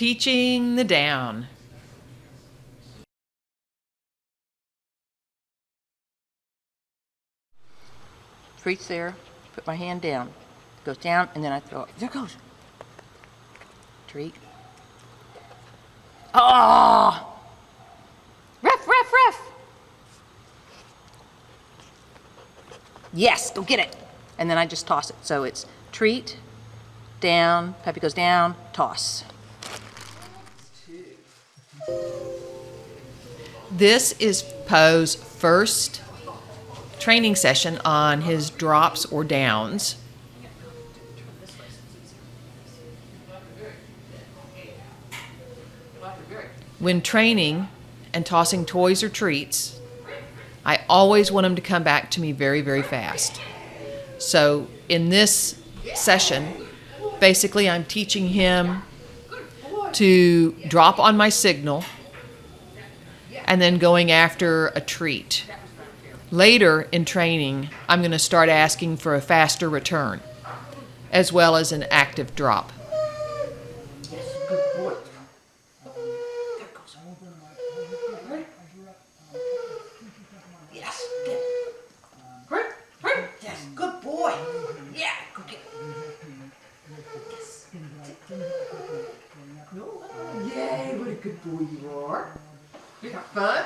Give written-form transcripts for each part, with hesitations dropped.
teaching the down. Treat's there. Put my hand down. It goes down, and then I throw it. There it goes. Treat. Oh! Ref, ref, ref! Yes, go get it. And then I just toss it. So it's treat, down, puppy goes down, toss. This is Poe's first training session on his drops or downs. When training and tossing toys or treats, I always want him to come back to me very, very fast. So in this session, basically I'm teaching him to drop on my signal and then going after a treat. Later in training, I'm going to start asking for a faster return, as well as an active drop. Yes, good boy. There goes. Yes, get it. Hurry, hurry. Yes, good boy. Yeah, go get it. Yes. Yay, what a good boy you are. Is that fun?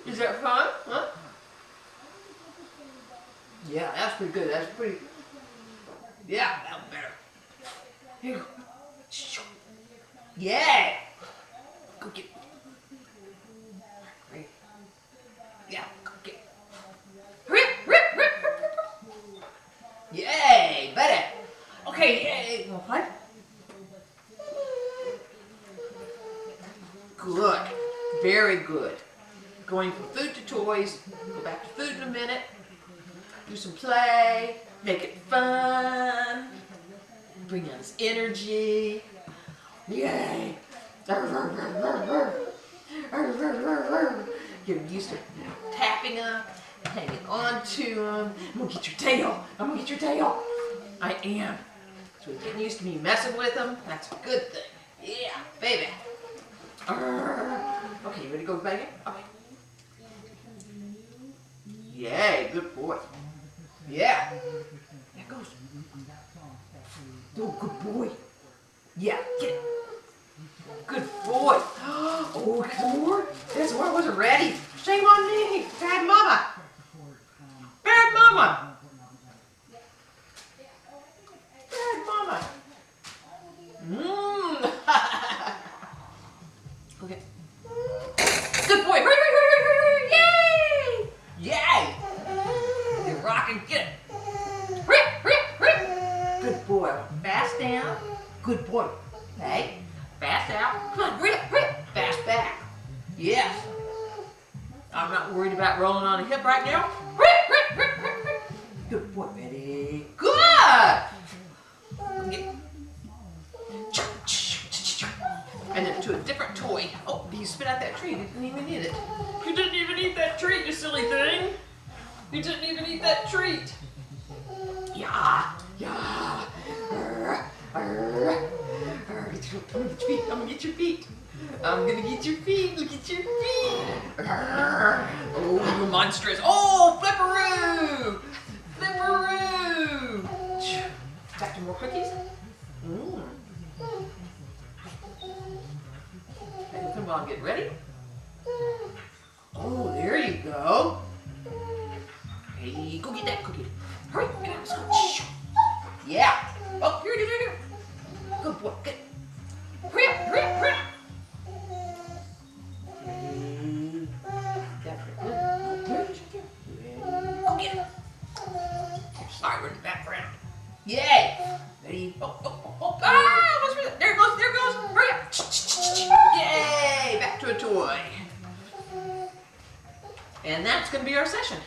Is that fun? Huh? Yeah, that's pretty good. That's pretty. Yeah, that was better. Here you go. Yeah. Go get it. Right. Yeah, go get it. Rip, rip, rip, rip, rip. Yay, better. Okay, yay. Want to play? Good. Very good. Going from food to toys. Go back to food in a minute. Do some play. Make it fun. Bring out his energy. Yay. Get him used to tapping him, hanging on to him. I'm gonna get your tail. I'm gonna get your tail. I am. So he's getting used to me messing with him. That's a good thing. Yeah, baby. Okay, you ready to go bang it? Okay. Yay, good boy. Yeah. There it goes. Oh, good boy. Yeah, get it. Good boy. Oh, some more? That's why I wasn't ready. Shame on me. Bad mama. Bad mama. Bad mama. Okay. Good boy. Hurry, hurry, hurry, hurry, hurry. Yay. Yay. You're rocking. Get it. Hurry, hurry, hurry. Good boy. Fast down. Good boy. Hey. Fast out. Come on, hurry up, hurry up. Fast back. Yes. I'm not worried about rolling on a hip right now. Hurry up, hurry up, hurry up, hurry up. Good boy, Betty. Good. Okay. And then to a different toy. Oh, you spit out that tree. You didn't even eat it. You didn't even eat that treat, you silly thing. You didn't even eat that treat. Yeah. Yeah. I'm gonna get your feet. I'm gonna get your feet. Look at your feet. Oh, you monstrous. Oh, flipperoo. Flipperoo. Got some more cookies? Okay, come on, get ready. Oh, there you go. Hey, go get that cookie. Hurry, get out. Let's go. Yeah. Oh, here it is, here it is. Good boy. Good. Hurry up, hurry up, hurry up. Go get it. Sorry, we're in the background. Yay. Ready? Oh, oh, oh, oh. Ah, almost missed it. There it goes, there it goes. Hurry up. Yay, back to a toy. And that's going to be our session.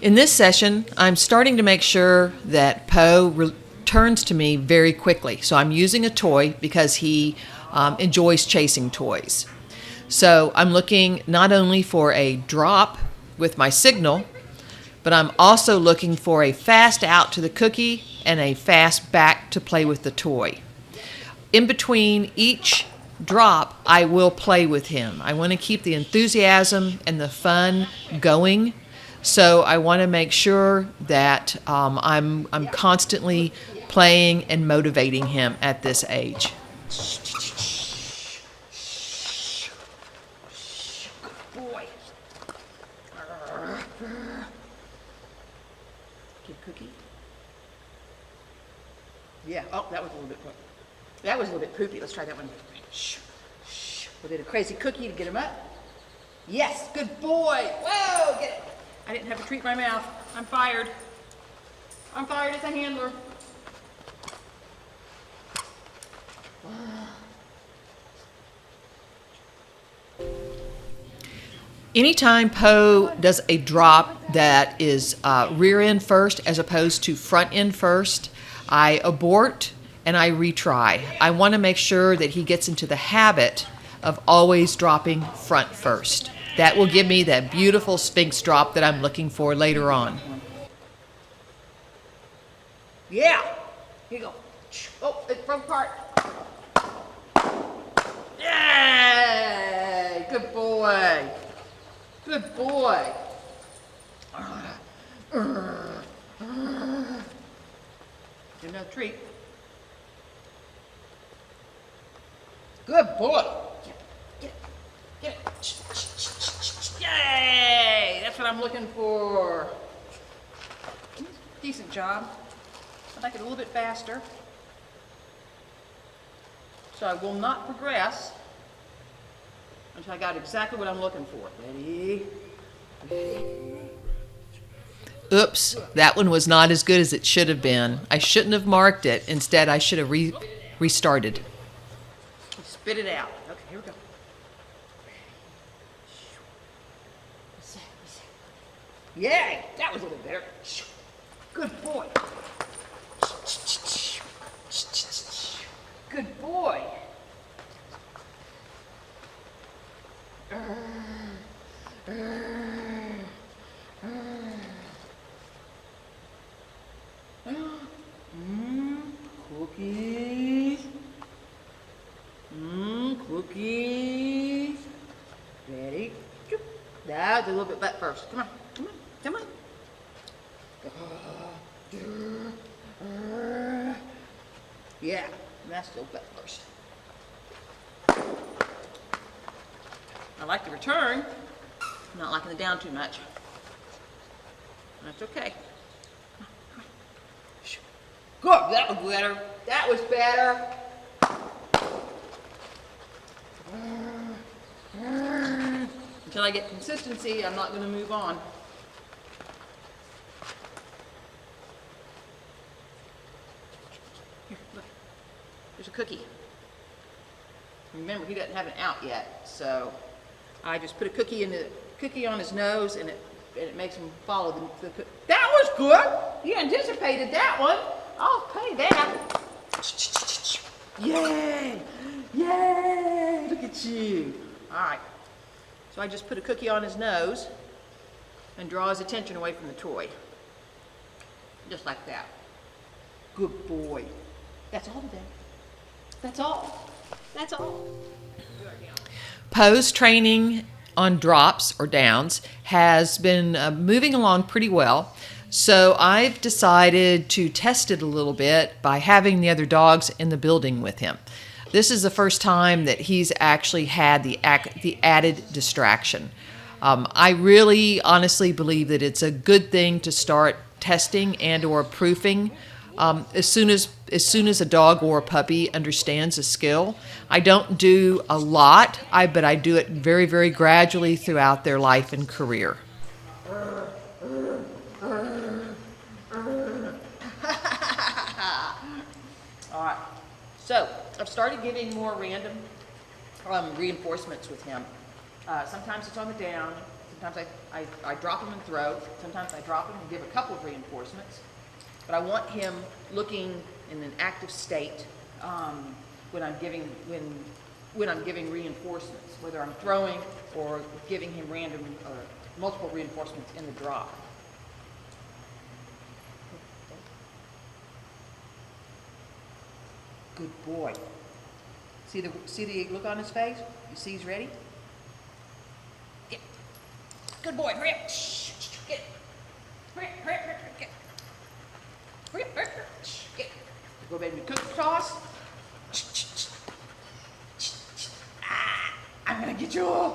In this session, I'm starting to make sure that Poe returns to me very quickly. So I'm using a toy because he enjoys chasing toys. So I'm looking not only for a drop with my signal, but I'm also looking for a fast out to the cookie and a fast back to play with the toy. In between each drop, I will play with him. I want to keep the enthusiasm and the fun going, so I want to make sure that I'm constantly playing and motivating him at this age. Good boy. Give cookie. Yeah. Oh, that was a little bit. That was a little bit poopy. Let's try that one. We'll get a crazy cookie to get him up. Yes, good boy. Whoa, get it. I didn't have a treat in my mouth. I'm fired. I'm fired as a handler. Anytime Poe does a drop that is rear end first as opposed to front end first, I abort and I retry. I want to make sure that he gets into the habit of always dropping front first. That will give me that beautiful SPHINX drop that I'm looking for later on. Yeah. Here you go. Oh, it broke apart. Yay! Good boy. Good boy. Give another treat. Good boy. Get it. Yay! That's what I'm looking for. Decent job. I'd like it a little bit faster. So I will not progress until I got exactly what I'm looking for. Ready? Oops, that one was not as good as it should have been. I shouldn't have marked it. Instead, I should have restarted. Spit it out. Okay, here we go. Yay! That was a little better. Good boy. Good boy. Cookies. Cookies. Ready? Now do a little bit back first. Come on. Come on. Yeah, that's still back first. I like the return. I'm not liking the down too much. That's okay. Good, that was better. That was better. Until I get consistency, I'm not going to move on. Here, look. There's a cookie. Remember, he doesn't have an out yet, so I just put a cookie on his nose, and it makes him follow the cookie. That was good. You anticipated that one. I'll pay that. Yay! Yay! Look at you. All right. So I just put a cookie on his nose and draw his attention away from the toy. Just like that. Good boy. That's all today. That's all. That's all. Poe's training on drops or downs has been moving along pretty well. So I've decided to test it a little bit by having the other dogs in the building with him. This is the first time that he's actually had the added distraction. I really honestly believe that it's a good thing to start testing and or proofing as soon as a dog or a puppy understands a skill. I don't do a lot, but I do it very, very gradually throughout their life and career. All right, so I've started giving more random reinforcements with him. Sometimes it's on the down, sometimes I drop him and throw, sometimes I drop him and give a couple of reinforcements. But I want him looking in an active state when I'm giving reinforcements, whether I'm throwing or giving him random or multiple reinforcements in the drop. Good boy. See the look on his face? You see he's ready? Get. Good boy. Hurry up. Shh. Get. Hurry up. Hurry up. Hurry up. Get. Hurry up. Hurry up. Shh. Get. Go baby. Cook toss. Ah, I'm gonna get you.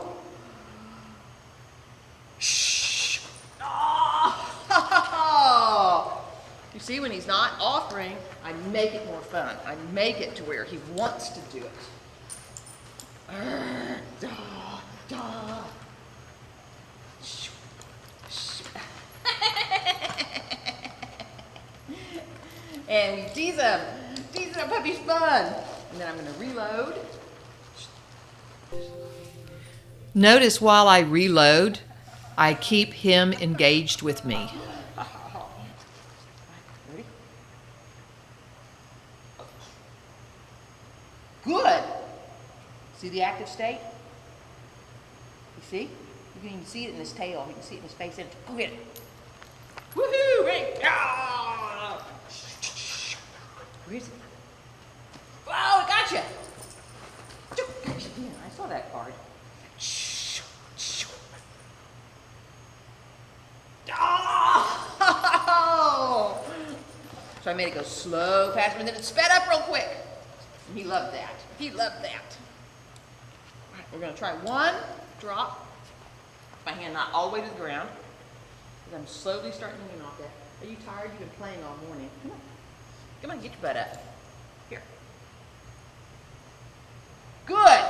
Shh. Oh. You see, when he's not offering, I make it more fun. I make it to where he wants to do it. And we tease him. Tease him, puppy's fun. And then I'm going to reload. Notice while I reload, I keep him engaged with me. Ready? Good. See the active state? You see? You can even see it in his tail. You can see it in his face. Go get it. Woohoo! Ready? Ah! Where is it? Oh, it got you! Yeah, I saw that card. Oh! So I made it go slow past him, and then it sped up real quick. And he loved that. He loved that. All right, we're going to try one drop. My hand not all the way to the ground. Because I'm slowly starting to lean off that. Are you tired? You've been playing all morning. Come on. Come on, get your butt up. Here. Good.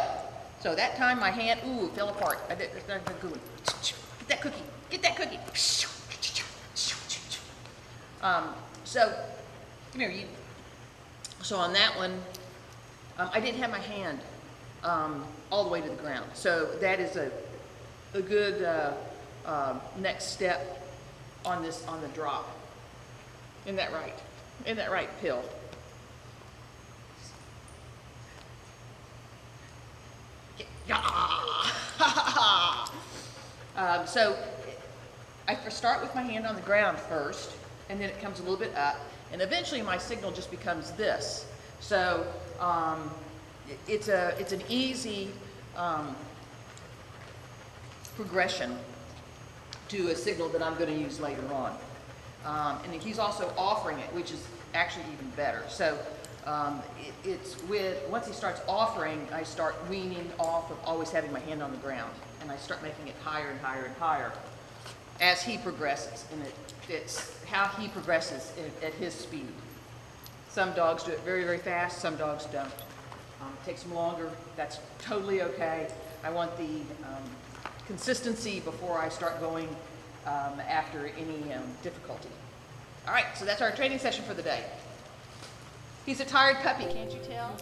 So that time my hand, ooh, it fell apart. I did, that's not a good one. Get that cookie. Get that cookie. So, come here. So on that one, I didn't have my hand all the way to the ground. So that is a good next step on the drop. Isn't that right? Isn't that right, Pill? So I start with my hand on the ground first, and then it comes a little bit up, and eventually my signal just becomes this. So it's an easy progression to a signal that I'm going to use later on. And he's also offering it, which is actually even better. So once he starts offering, I start weaning off of always having my hand on the ground, and I start making it higher and higher and higher as he progresses, and it's how he progresses at his speed. Some dogs do it very, very fast, some dogs don't. It takes them longer. That's totally okay. I want the consistency before I start going after any difficulty. All right, so that's our training session for the day. He's a tired puppy, can't you tell?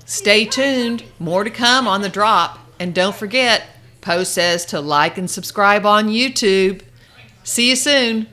Stay tuned. More to come on the drop. And don't forget, Poe says to like and subscribe on YouTube. See you soon.